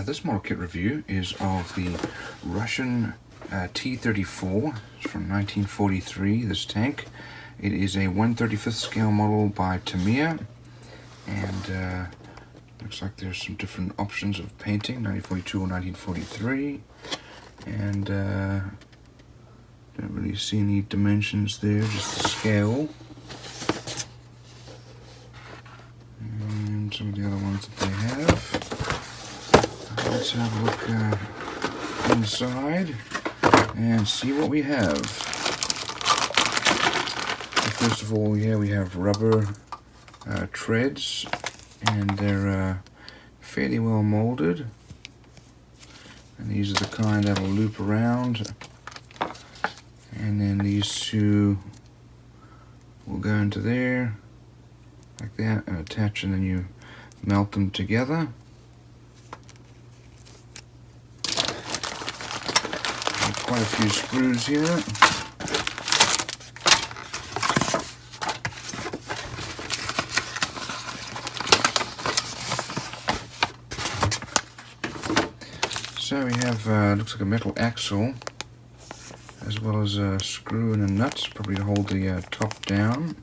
This model kit review is of the Russian T34. It's from 1943, this tank. It is a 1/35th scale model by Tamiya, and looks like there's some different options of painting, 1942 or 1943, and don't really see any dimensions there, just the scale. And some of the other ones that they have. Let's have a look inside and see what we have. So first of all, here we have rubber treads, and they're fairly well molded. And these are the kind that will loop around. And then these two will go into there, like that, and attach, and then you melt them together. Quite a few screws here. So we have, looks like a metal axle, as well as a screw and a nut, probably to hold the top down.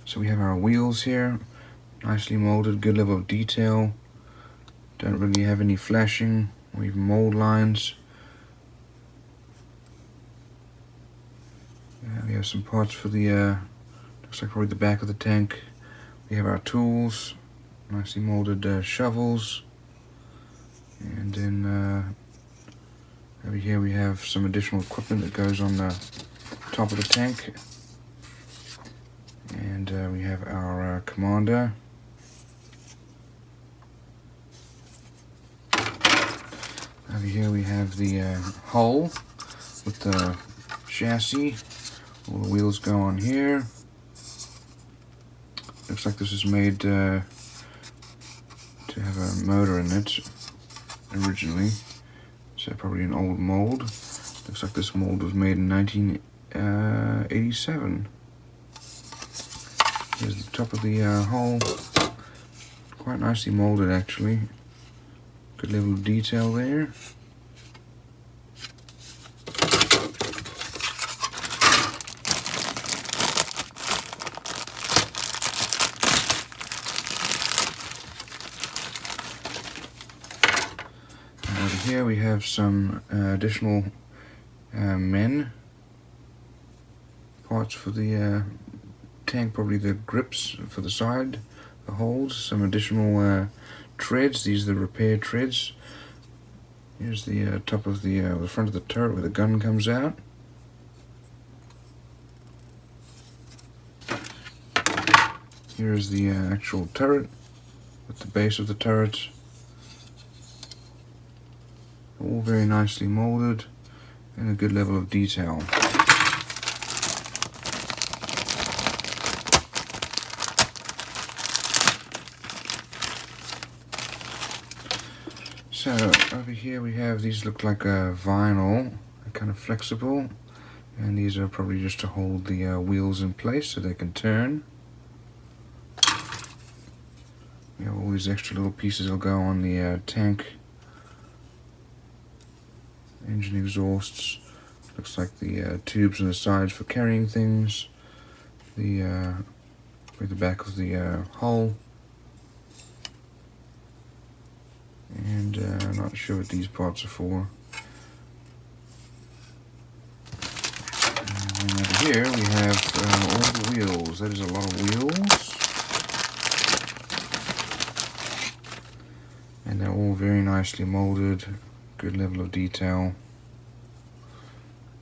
So we have our wheels here, nicely molded, good level of detail. Don't really have any flashing or even mold lines. We have some parts for the, looks like probably the back of the tank. We have our tools, nicely molded shovels. And then over here we have some additional equipment that goes on the top of the tank. And we have our commander. Over here we have the hull with the chassis. All the wheels go on here. Looks like this is made to have a motor in it originally. So probably an old mold. Looks like this mold was made in 1987. Here's the top of the hull, quite nicely molded actually. Good level of detail there. And over here we have some additional men parts for the tank, probably the grips for the side, the holes, some additional treads. These are the repair treads. Here's the top of the front of the turret where the gun comes out. Here's the actual turret with the base of the turret. All very nicely molded and a good level of detail. So over here we have, these look like vinyl, they're kind of flexible, and these are probably just to hold the wheels in place so they can turn. We have all these extra little pieces that will go on the tank. Engine exhausts, looks like the tubes on the sides for carrying things, the back of the hull. And I'm not sure what these parts are for. And over here we have all the wheels. That is a lot of wheels. And they're all very nicely molded. Good level of detail.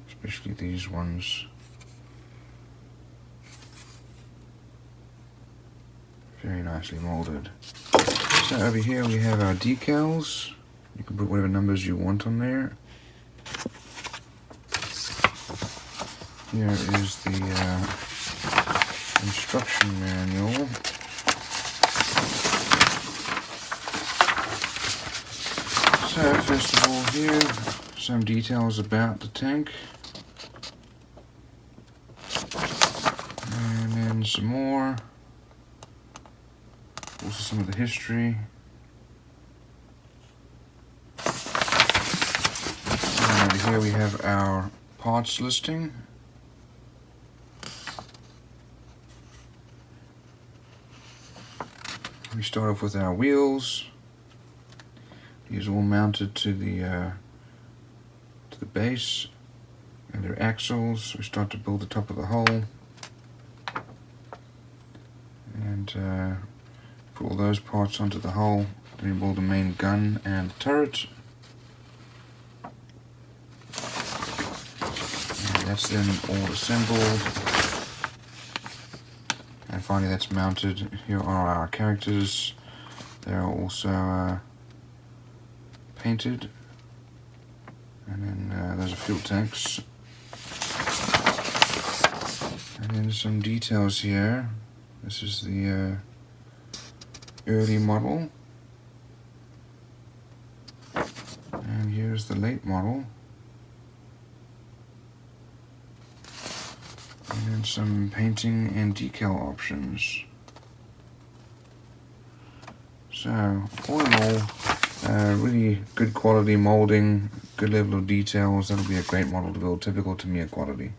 Especially these ones. Very nicely molded. So over here we have our decals. You can put whatever numbers you want on there. Here is the instruction manual. So first of all here, some details about the tank. And then some more. Also some of the history. And over here we have our parts listing. We start off with our wheels. These are all mounted to the base, and their axles. We start to build the top of the hull, and put all those parts onto the hull. Then we build the main gun and turret. And that's then all assembled. And finally that's mounted. Here are our characters. They're also painted. And then those are fuel tanks. And then some details here. This is the early model. And here's the late model. And then some painting and decal options. So, all in all, really good quality molding, good level of details. That'll be a great model to build, typical Tamiya quality.